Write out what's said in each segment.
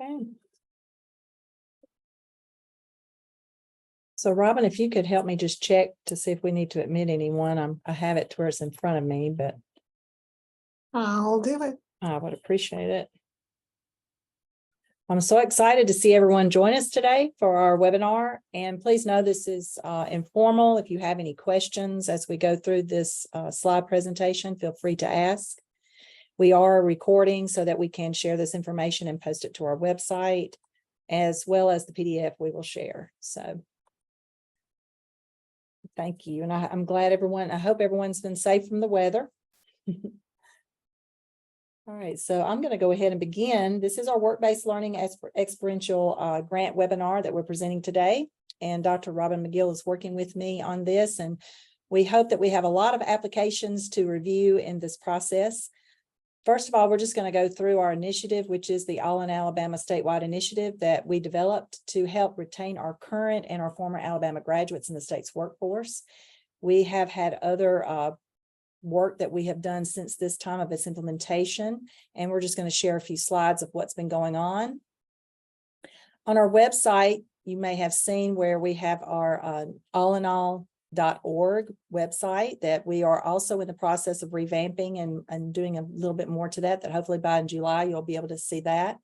Okay. So Robin, if you could help me just check to see if we need to admit anyone. I have it to where it's in front of me, but I'll do it. I would appreciate it. I'm so excited to see everyone join us today for our webinar. And please know this is informal. If you have any questions as we go through this slide presentation, feel free to ask. We are recording so that we can share this information and post it to our website, as well as the PDF we will share. So thank you. And I'm glad I hope everyone's been safe from the weather. All right, so I'm going to go ahead and begin. This is our work-based learning experiential grant webinar that we're presenting today. And Dr. Robin McGill is working with me on this. And we hope that we have a lot of applications to review in this process. First of all, we're just going to go through our initiative, which is the All in Alabama statewide initiative that we developed to help retain our current and our former Alabama graduates in the state's workforce. We have had other work that we have done since this time of its implementation, and we're just going to share a few slides of what's been going on. On our website, you may have seen where we have our allinall.org website that we are also in the process of revamping and doing a little bit more to that hopefully by July you'll be able to see that.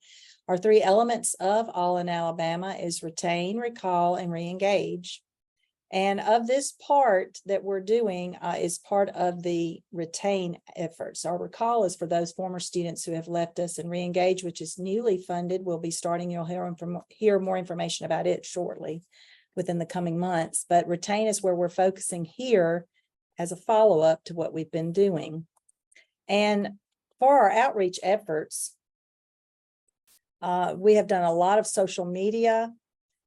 Our three elements of All in Alabama is retain, recall, and reengage. And of this part that we're doing is part of the retain efforts. Our recall is for those former students who have left us, and reengage, which is newly funded. We'll be starting, you'll hear more information about it shortly within the coming months. But retain is where we're focusing here as a follow-up to what we've been doing. And for our outreach efforts, we have done a lot of social media.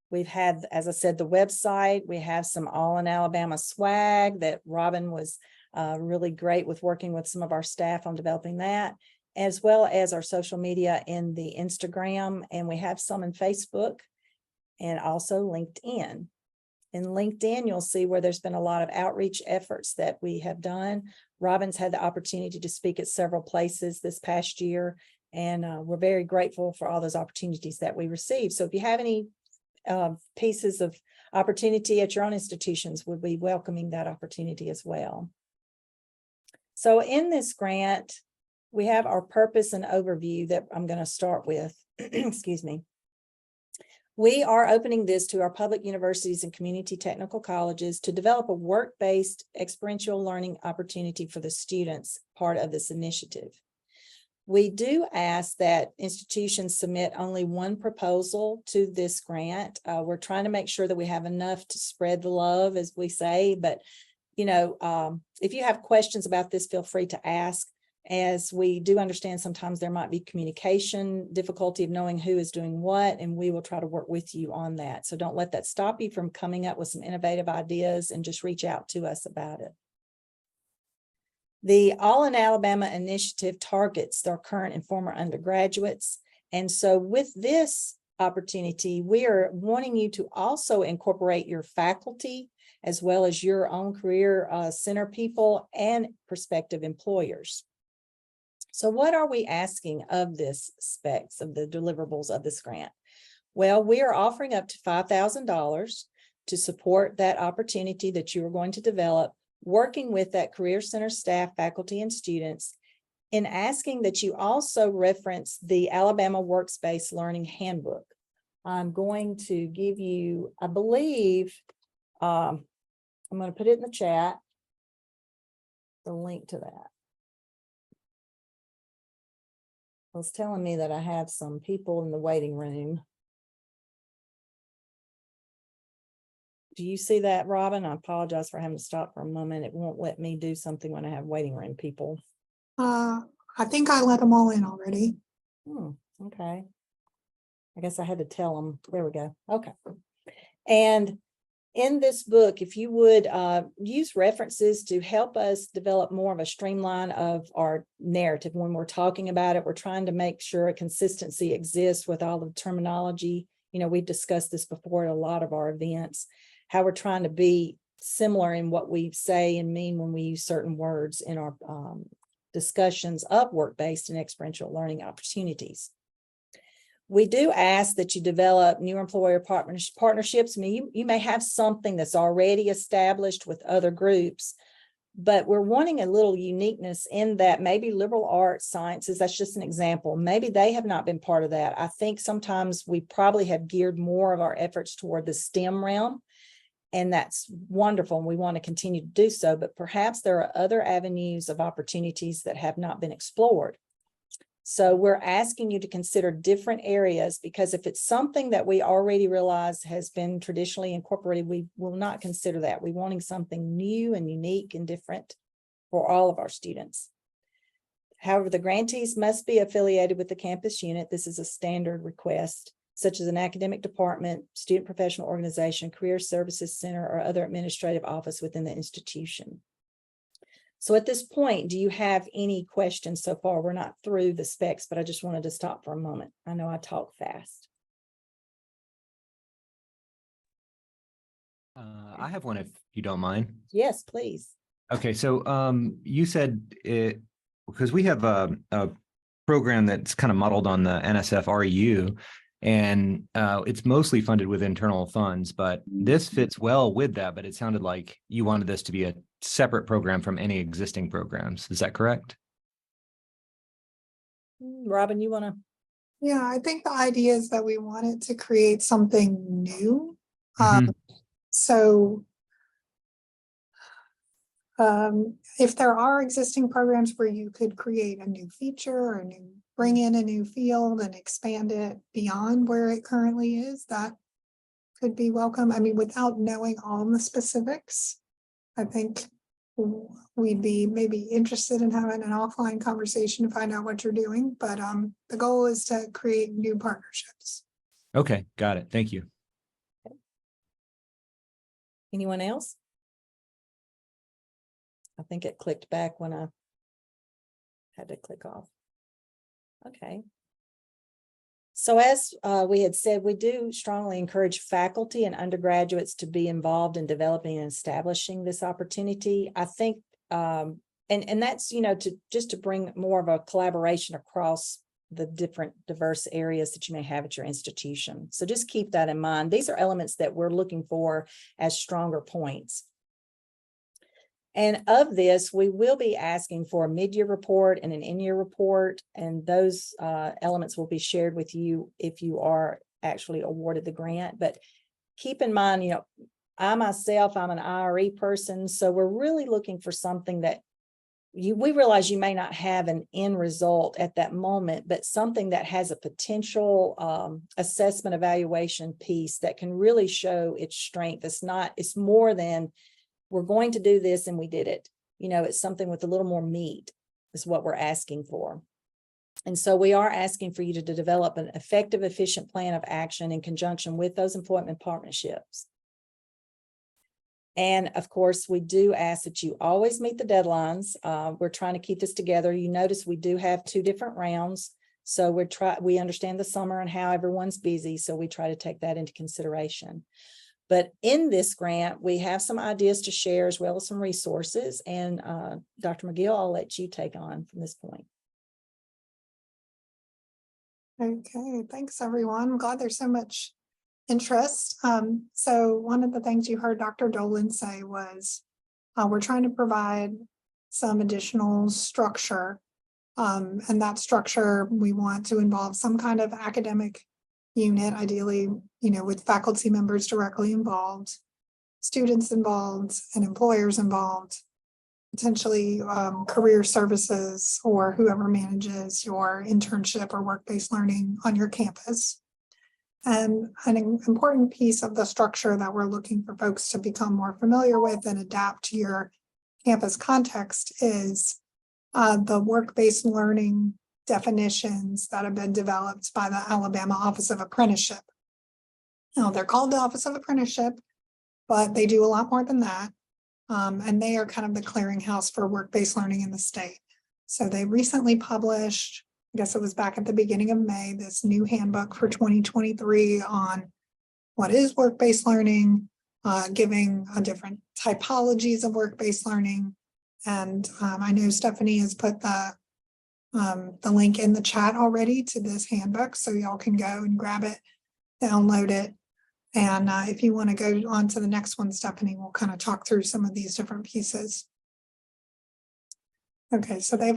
We've had, as I said, the website. We have some All in Alabama swag that Robin was really great with working with some of our staff on developing that, as well as our social media in the Instagram. And we have some in Facebook and also LinkedIn. In LinkedIn, you'll see where there's been a lot of outreach efforts that we have done. Robin's had the opportunity to speak at several places this past year, and we're very grateful for all those opportunities that we received. So if you have any pieces of opportunity at your own institutions, we'll be welcoming that opportunity as well. So in this grant, we have our purpose and overview that I'm going to start with. Excuse me. We are opening this to our public universities and community technical colleges to develop a work-based experiential learning opportunity for the students, part of this initiative. We do ask that institutions submit only one proposal to this grant. We're trying to make sure that we have enough to spread the love, as we say, but if you have questions about this, feel free to ask, as we do understand sometimes there might be communication difficulty of knowing who is doing what, and we will try to work with you on that. So don't let that stop you from coming up with some innovative ideas, and just reach out to us about it. The All in Alabama initiative targets their current and former undergraduates. And so with this opportunity, we are wanting you to also incorporate your faculty, as well as your own career center people and prospective employers. So what are we asking of this specs, of the deliverables of this grant? Well, we are offering up to $5,000 to support that opportunity that you are going to develop, working with that career center staff, faculty, and students, in asking that you also reference the Alabama Workspace Learning Handbook. I'm going to give you, I believe, I'm going to put it in the chat, the link to that. It was telling me that I have some people in the waiting room. Do you see that, Robin? I apologize for having to stop for a moment. It won't let me do something when I have waiting room people. I think I let them all in already. Okay. I guess I had to tell them. There we go. Okay. And in this book, if you would use references to help us develop more of a streamline of our narrative when we're talking about it. We're trying to make sure a consistency exists with all the terminology. We've discussed this before at a lot of our events, how we're trying to be similar in what we say and mean when we use certain words in our discussions of work-based and experiential learning opportunities. We do ask that you develop new employer partnerships. I mean, you may have something that's already established with other groups, but we're wanting a little uniqueness in that maybe liberal arts, sciences, that's just an example. Maybe they have not been part of that. I think sometimes we probably have geared more of our efforts toward the STEM realm, and that's wonderful. And we want to continue to do so, but perhaps there are other avenues of opportunities that have not been explored. So we're asking you to consider different areas, because if it's something that we already realize has been traditionally incorporated, we will not consider that. We're wanting something new and unique and different for all of our students. However, the grantees must be affiliated with the campus unit. This is a standard request, such as an academic department, student professional organization, career services center, or other administrative office within the institution. So at this point, do you have any questions so far? We're not through the specs, but I just wanted to stop for a moment. I know I talk fast. I have one if you don't mind. Yes, please. Okay, so you said it because we have a program that's kind of modeled on the NSF REU, and it's mostly funded with internal funds, but this fits well with that. But it sounded like you wanted this to be a separate program from any existing programs. Is that correct? Robin, you want to? Yeah, I think the idea is that we wanted to create something new. Mhm. So if there are existing programs where you could create a new feature or bring in a new field and expand it beyond where it currently is, that could be welcome. I mean, without knowing all the specifics, I think we'd be maybe interested in having an offline conversation to find out what you're doing. But the goal is to create new partnerships. Okay, got it. Thank you. Anyone else? I think it clicked back when I had to click off. Okay. So as we had said, we do strongly encourage faculty and undergraduates to be involved in developing and establishing this opportunity. I think, and that's, to bring more of a collaboration across the different diverse areas that you may have at your institution. So just keep that in mind. These are elements that we're looking for as stronger points. And of this, we will be asking for a mid-year report and an end-year report, and those elements will be shared with you if you are actually awarded the grant. But keep in mind, I myself, I'm an IRE person, so we're really looking for something that we realize you may not have an end result at that moment, but something that has a potential assessment evaluation piece that can really show its strength. It's more than we're going to do this and we did it. It's something with a little more meat is what we're asking for. And so we are asking for you to develop an effective, efficient plan of action in conjunction with those employment partnerships. And of course, we do ask that you always meet the deadlines. We're trying to keep this together. You notice we do have 2 different rounds. So we understand the summer and how everyone's busy. So we try to take that into consideration. But in this grant, we have some ideas to share as well as some resources. And Dr. McGill, I'll let you take on from this point. Okay, thanks everyone. I'm glad there's so much interest. So one of the things you heard Dr. Dolan say was we're trying to provide some additional structure. And that structure, we want to involve some kind of academic unit, ideally, with faculty members directly involved, students involved, and employers involved, potentially career services or whoever manages your internship or work-based learning on your campus. And an important piece of the structure that we're looking for folks to become more familiar with and adapt to your campus context is the work-based learning definitions that have been developed by the Alabama Office of Apprenticeship. Now, they're called the Office of Apprenticeship, but they do a lot more than that. And they are kind of the clearinghouse for work-based learning in the state. So they recently published, I guess it was back at the beginning of May, this new handbook for 2023 on what is work-based learning, giving different typologies of work-based learning. And I know Stephanie has put the the link in the chat already to this handbook, so y'all can go and grab it, download it. And if you want to go on to the next one, Stephanie, we'll kind of talk through some of these different pieces. Okay, so they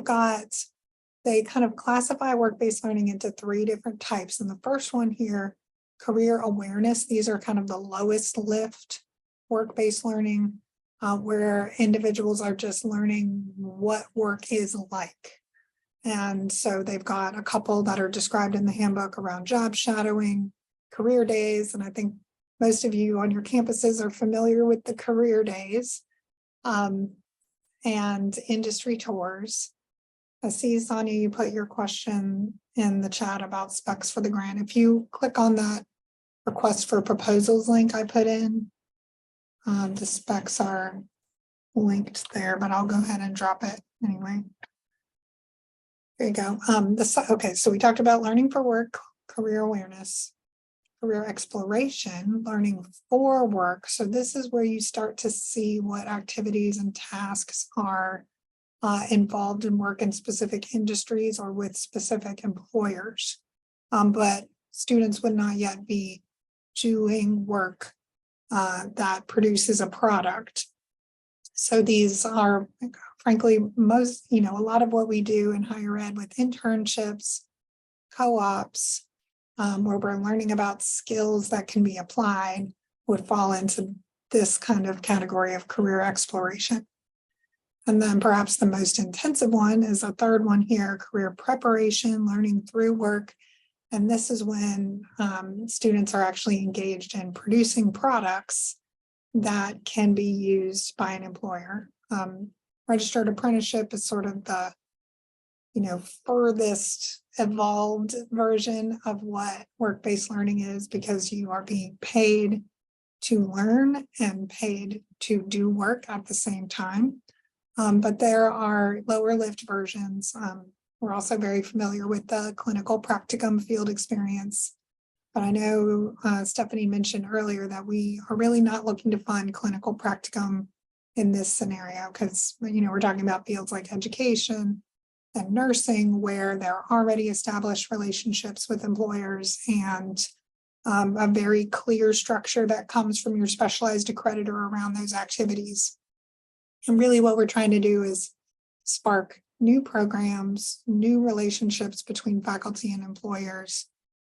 kind of classify work-based learning into 3 different types. And the first one here, career awareness. These are kind of the lowest lift work-based learning, where individuals are just learning what work is like. And so they've got a couple that are described in the handbook around job shadowing, career days. And I think most of you on your campuses are familiar with the career days, and industry tours. I see, Sonia, you put your question in the chat about specs for the grant. If you click on that request for proposals link I put in, the specs are linked there, but I'll go ahead and drop it anyway. There you go. Okay, so we talked about learning for work, career awareness, career exploration, learning for work. So this is where you start to see what activities and tasks are involved in work in specific industries or with specific employers. But students would not yet be doing work that produces a product. So these are, frankly, a lot of what we do in higher ed with internships, co-ops, where we're learning about skills that can be applied, would fall into this kind of category of career exploration. And then perhaps the most intensive one is a third one here, career preparation, learning through work. And this is when students are actually engaged in producing products that can be used by an employer. Registered apprenticeship is sort of the furthest evolved version of what work-based learning is, because you are being paid to learn and paid to do work at the same time. But there are lower lift versions. We're also very familiar with the clinical practicum field experience. But I know Stephanie mentioned earlier that we are really not looking to fund clinical practicum in this scenario, because we're talking about fields like education and nursing, where there are already established relationships with employers and a very clear structure that comes from your specialized accreditor around those activities. And really what we're trying to do is spark new programs, new relationships between faculty and employers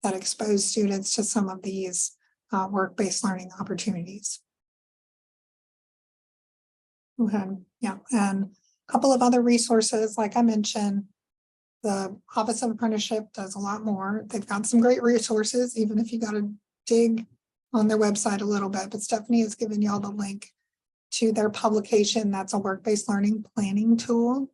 that expose students to some of these work-based learning opportunities. Okay. Yeah, and a couple of other resources, like I mentioned, the Office of Apprenticeship does a lot more. They've got some great resources, even if you got to dig on their website a little bit, but Stephanie has given y'all the link to their publication. That's a work-based learning planning tool.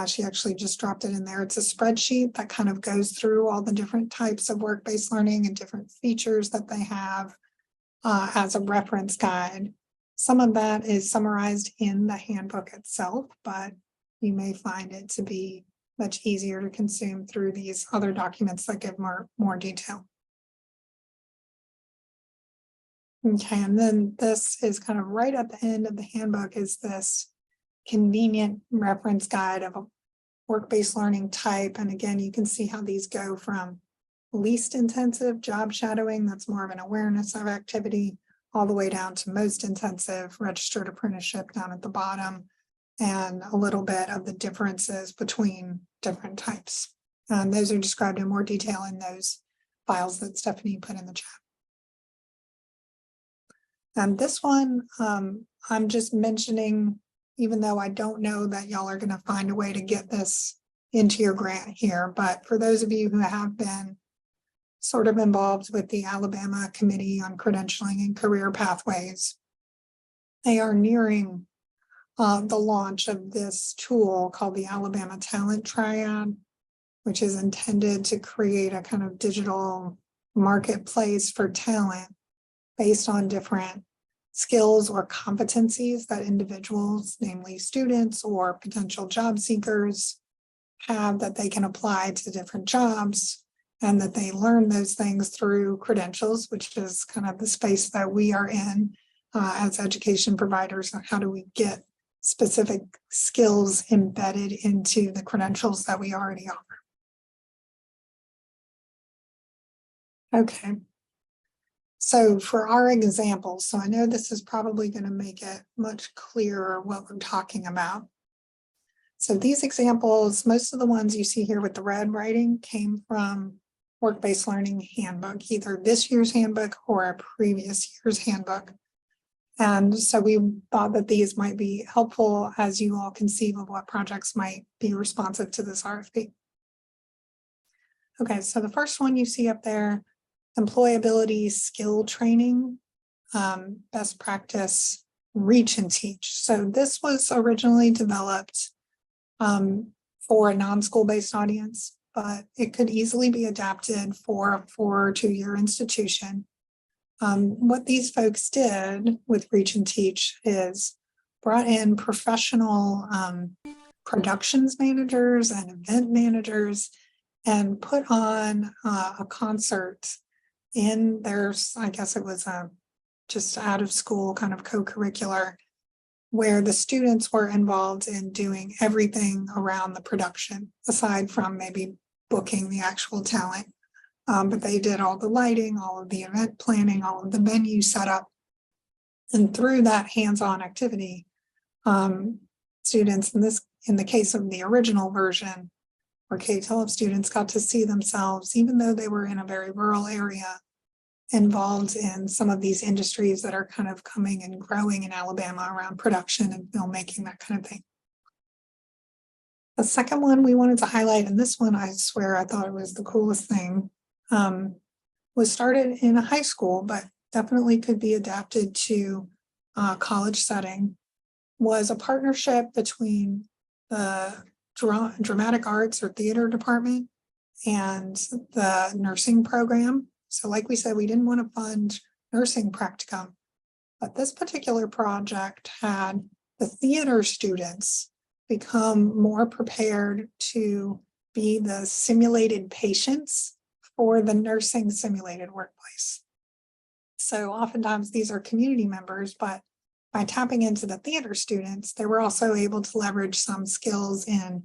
She actually just dropped it in there. It's a spreadsheet that kind of goes through all the different types of work-based learning and different features that they have as a reference guide. Some of that is summarized in the handbook itself, but you may find it to be much easier to consume through these other documents that give more detail. Okay, and then this is kind of right at the end of the handbook is this convenient reference guide of a work-based learning type. And again, you can see how these go from least intensive job shadowing, that's more of an awareness of activity, all the way down to most intensive registered apprenticeship down at the bottom, and a little bit of the differences between different types. And those are described in more detail in those files that Stephanie put in the chat. And this one, I'm just mentioning, even though I don't know that y'all are going to find a way to get this into your grant here, but for those of you who have been sort of involved with the Alabama Committee on Credentialing and Career Pathways, they are nearing the launch of this tool called the Alabama Talent Triad, which is intended to create a kind of digital marketplace for talent based on different skills or competencies that individuals, namely students or potential job seekers, have that they can apply to different jobs, and that they learn those things through credentials, which is kind of the space that we are in as education providers. How do we get specific skills embedded into the credentials that we already offer. Okay. So for our examples, so I know this is probably going to make it much clearer what we're talking about. So these examples, most of the ones you see here with the red writing came from Work-Based Learning Handbook, either this year's handbook or a previous year's handbook. And so we thought that these might be helpful as you all conceive of what projects might be responsive to this RFP. Okay, so the first one you see up there, employability skill training, best practice, reach and teach. So this was originally developed for a non-school-based audience, but it could easily be adapted for a 4 or 2-year institution. What these folks did with Reach and Teach is brought in professional productions managers and event managers and put on a concert in their, I guess it was a just out of school kind of co-curricular, where the students were involved in doing everything around the production, aside from maybe booking the actual talent. But they did all the lighting, all of the event planning, all of the venue setup. And through that hands-on activity, students in the case of the original version, where K-12 students got to see themselves, even though they were in a very rural area, involved in some of these industries that are kind of coming and growing in Alabama around production and filmmaking, that kind of thing. The second one we wanted to highlight, and this one I swear I thought it was the coolest thing, was started in a high school, but definitely could be adapted to a college setting, was a partnership between the dramatic arts or theater department and the nursing program. So like we said, we didn't want to fund nursing practicum, but this particular project had the theater students become more prepared to be the simulated patients for the nursing simulated workplace. So oftentimes these are community members, but by tapping into the theater students, they were also able to leverage some skills in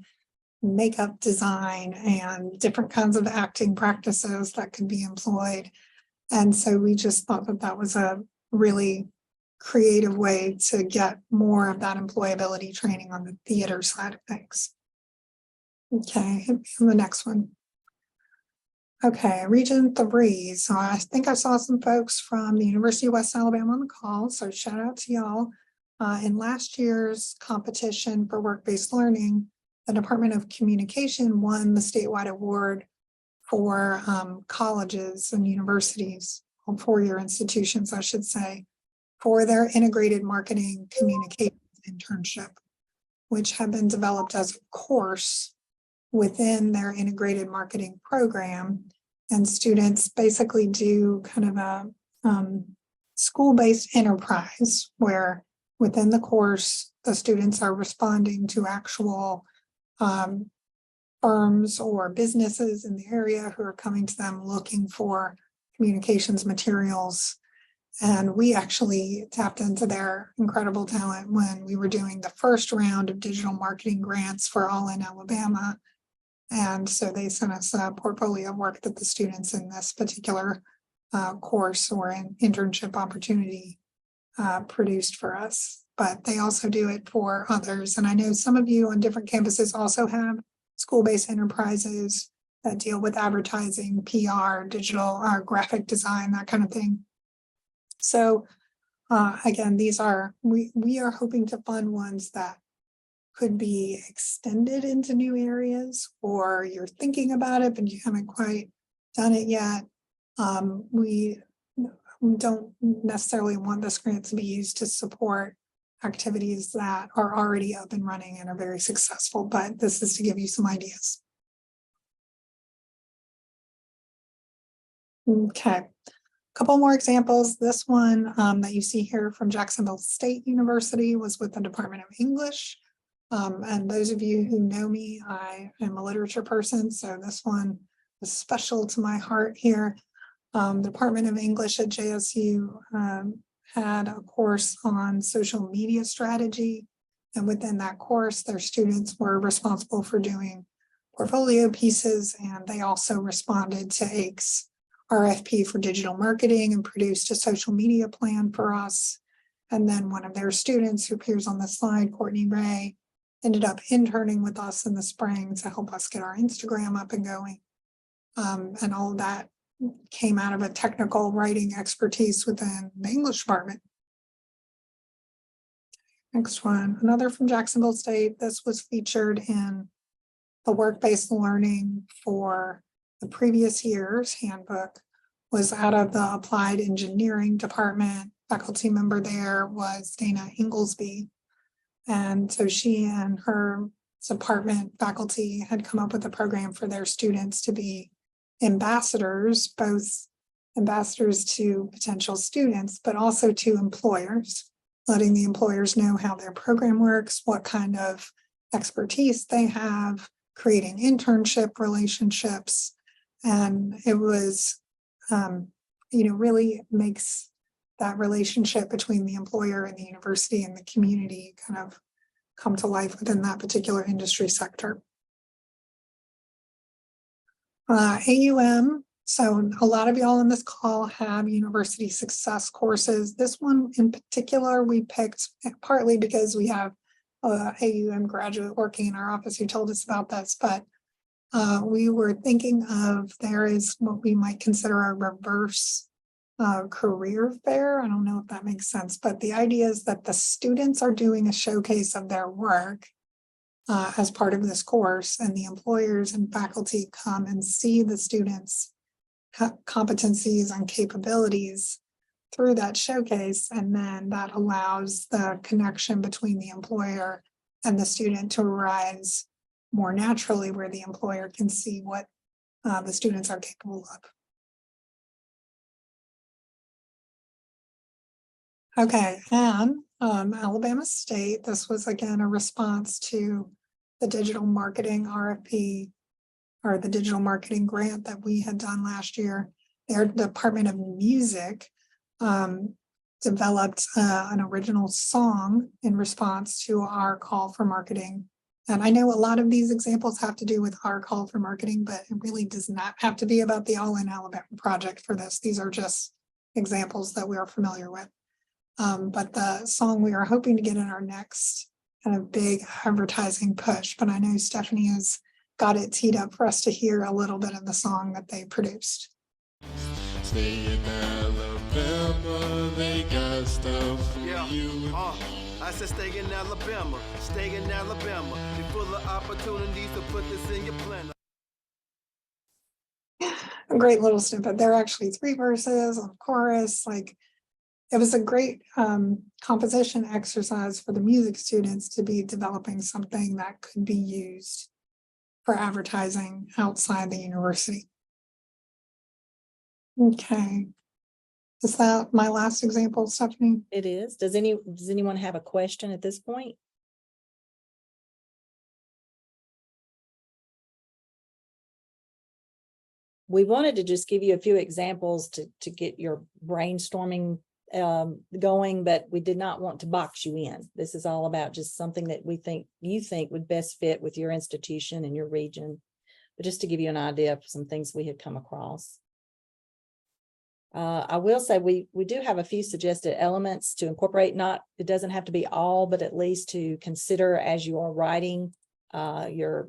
makeup design and different kinds of acting practices that could be employed. And so we just thought that that was a really creative way to get more of that employability training on the theater side of things. Okay, and the next one. Okay, Region 3. So I think I saw some folks from the University of West Alabama on the call, so shout out to y'all. In last year's competition for work-based learning, the Department of Communication won the statewide award for colleges and universities, or 4-year institutions, I should say, for their integrated marketing communication internship, which have been developed as a course within their integrated marketing program. And students basically do kind of a school-based enterprise where within the course, the students are responding to actual firms or businesses in the area who are coming to them looking for communications materials. And we actually tapped into their incredible talent when we were doing the first round of digital marketing grants for All in Alabama. And so they sent us a portfolio of work that the students in this particular course or an internship opportunity produced for us. But they also do it for others. And I know some of you on different campuses also have school-based enterprises that deal with advertising, PR, digital, graphic design, that kind of thing. So again, these are, we are hoping to fund ones that could be extended into new areas, or you're thinking about it, but you haven't quite done it yet. We don't necessarily want this grant to be used to support activities that are already up and running and are very successful, but this is to give you some ideas. Okay, a couple more examples. This one that you see here from Jacksonville State University was with the Department of English. And those of you who know me, I am a literature person, so this one was special to my heart here. The Department of English at JSU had a course on social media strategy And within that course, their students were responsible for doing portfolio pieces, and they also responded to AIC's RFP for digital marketing and produced a social media plan for us. And then one of their students, who appears on the slide, Courtney Ray, ended up interning with us in the spring to help us get our Instagram up and going. And all of that came out of a technical writing expertise within the English department. Next one, another from Jacksonville State. This was featured in the work-based learning for the previous year's handbook, was out of the applied engineering department. Faculty member there was Dana Inglesby. And so she and her department faculty had come up with a program for their students to be ambassadors, both ambassadors to potential students, but also to employers, letting the employers know how their program works, what kind of expertise they have, creating internship relationships. And it was, really makes that relationship between the employer and the university and the community kind of come to life within that particular industry sector. AUM, so a lot of y'all on this call have university success courses. This one in particular, we picked partly because we have AUM graduate working in our office who told us about this, but we were thinking of, there is what we might consider a reverse career fair. I don't know if that makes sense, but the idea is that the students are doing a showcase of their work as part of this course, and the employers and faculty come and see the students' competencies and capabilities through that showcase, and then that allows the connection between the employer and the student to arise more naturally, where the employer can see what the students are capable of. Okay, and Alabama State, this was again a response to the digital marketing RFP, or the digital marketing grant that we had done last year. Their Department of Music developed an original song in response to our call for marketing. And I know a lot of these examples have to do with our call for marketing, but it really does not have to be about the All in Alabama project for this. These are just examples that we are familiar with. But the song we are hoping to get in our next kind of big advertising push, but I know Stephanie has got it teed up for us to hear a little bit of the song that they produced. Stay in Alabama, they got stuff for you. I said stay in Alabama, stay in Alabama. You're full of opportunities to put this in your plan. A great little snippet. There are actually 3 verses on chorus. Like, it was a great composition exercise for the music students to be developing something that could be used for advertising outside the university. Okay. Is that my last example, Stephanie? It is. Does anyone have a question at this point? We wanted to just give you a few examples to get your brainstorming going, but we did not want to box you in. This is all about just something that you think would best fit with your institution and your region, but just to give you an idea of some things we had come across. I will say we do have a few suggested elements to incorporate. It doesn't have to be all, but at least to consider as you are writing your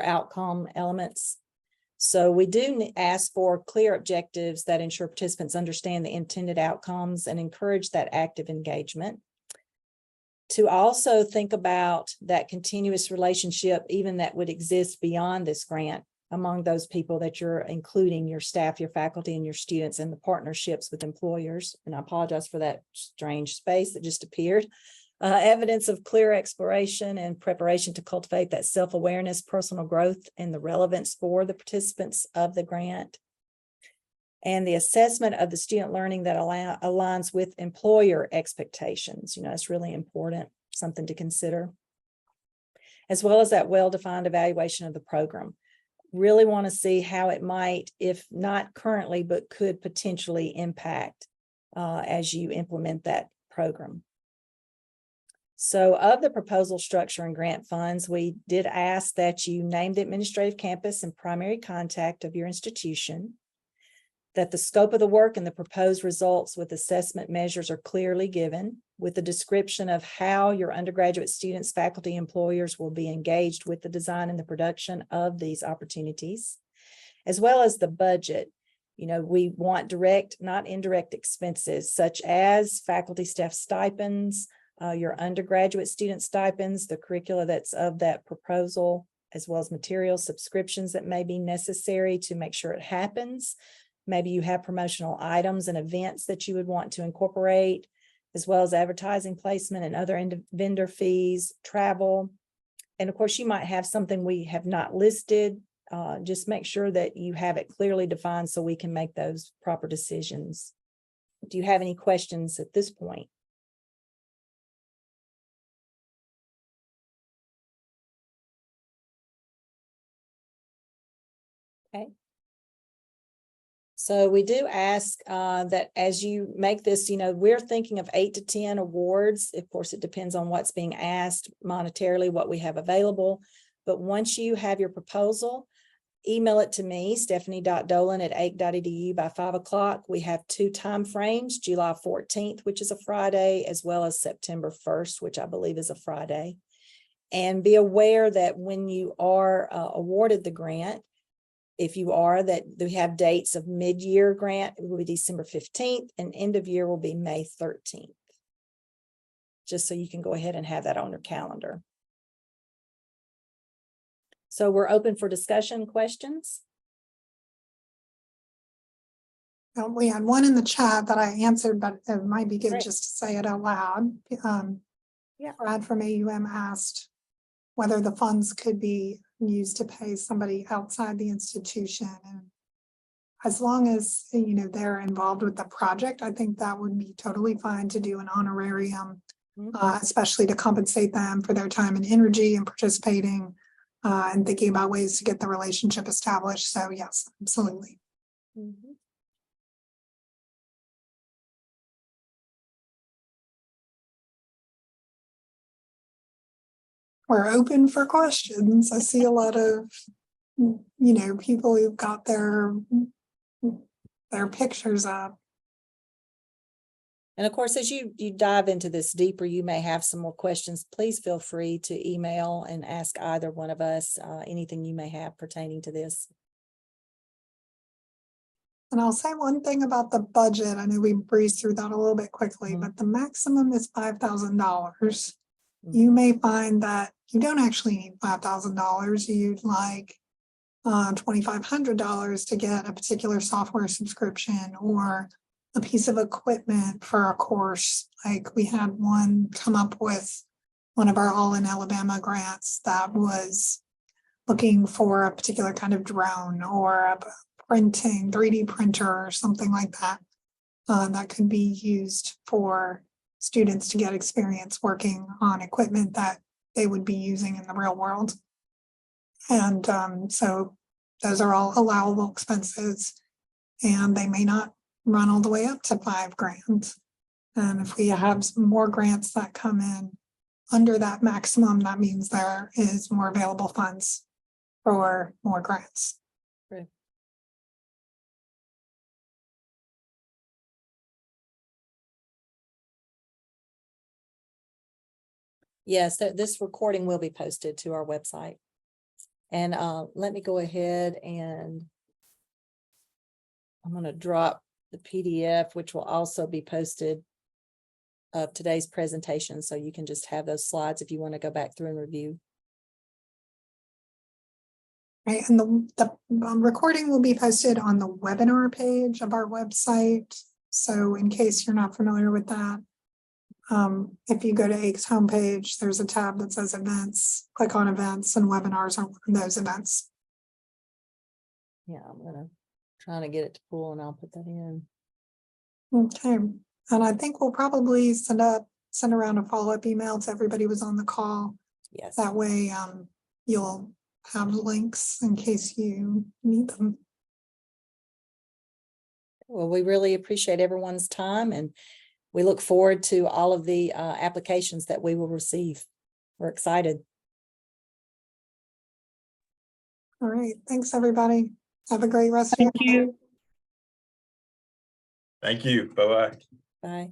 outcome elements. So we do ask for clear objectives that ensure participants understand the intended outcomes and encourage that active engagement. To also think about that continuous relationship, even that would exist beyond this grant, among those people that you're including, your staff, your faculty, and your students, and the partnerships with employers. And I apologize for that strange space that just appeared. Evidence of clear exploration and preparation to cultivate that self-awareness, personal growth, and the relevance for the participants of the grant. And the assessment of the student learning that aligns with employer expectations. It's really important, something to consider. As well as that well-defined evaluation of the program. Really want to see how it might, if not currently, but could potentially impact as you implement that program. So of the proposal structure and grant funds, we did ask that you name the administrative campus and primary contact of your institution, that the scope of the work and the proposed results with assessment measures are clearly given, with a description of how your undergraduate students, faculty, employers will be engaged with the design and the production of these opportunities, as well as the budget. You know, we want direct, not indirect expenses, such as faculty staff stipends, your undergraduate student stipends, the curricula that's of that proposal, as well as material subscriptions that may be necessary to make sure it happens. Maybe you have promotional items and events that you would want to incorporate, as well as advertising placement and other vendor fees, travel. And of course, you might have something we have not listed. Just make sure that you have it clearly defined so we can make those proper decisions. Do you have any questions at this point? Okay. So we do ask that as you make this, you know, we're thinking of 8 to 10 awards. Of course, it depends on what's being asked monetarily, what we have available. But once you have your proposal, email it to me, stephanie.dolan@ake.edu by 5 o'clock. We have 2 time frames, July 14th, which is a Friday, as well as September 1st, which I believe is a Friday. And be aware that when you are awarded the grant, if you are, that we have dates of mid-year grant, it will be December 15th, and end of year will be May 13th. Just so you can go ahead and have that on your calendar. So we're open for discussion, questions. We had one in the chat that I answered, but it might be good Great. just to say it out loud. Yeah. Brad from AUM asked whether the funds could be used to pay somebody outside the institution. And as long as, you know, they're involved with the project, I think that would be totally fine to do an honorarium, especially to compensate them for their time and energy and participating and thinking about ways to get the relationship established. So yes, absolutely. Mhm. We're open for questions. I see a lot of, you know, people who've got their pictures up. And of course, as you dive into this deeper, you may have some more questions. Please feel free to email and ask either one of us anything you may have pertaining to this. And I'll say one thing about the budget. I know we breezed through that a little bit quickly, but the maximum is $5,000. You may find that you don't actually need $5,000. You'd like $2,500 to get a particular software subscription or a piece of equipment for a course. Like we had one come up with one of our All in Alabama grants that was looking for a particular kind of drone or a printing 3D printer or something like that. That could be used for students to get experience working on equipment that they would be using in the real world. And so those are all allowable expenses, and they may not run all the way up to $5,000. And if we have some more grants that come in under that maximum, that means there is more available funds for more grants. Right. Yes, this recording will be posted to our website. And let me go ahead and I'm going to drop the PDF, which will also be posted of today's presentation. So you can just have those slides if you want to go back through and review. Right, and the recording will be posted on the webinar page of our website. So in case you're not familiar with that, if you go to AIC's homepage, there's a tab that says events, click on events, and webinars are one of those events. Yeah, I'm trying to get it to pull and I'll put that in. Okay, and I think we'll probably send around a follow-up email to everybody who was on the call. Yes. That way you'll have links in case you need them. Well, we really appreciate everyone's time, and we look forward to all of the applications that we will receive. We're excited. All right. Thanks, everybody. Have a great rest of your day. Thank you. Bye-bye. Bye.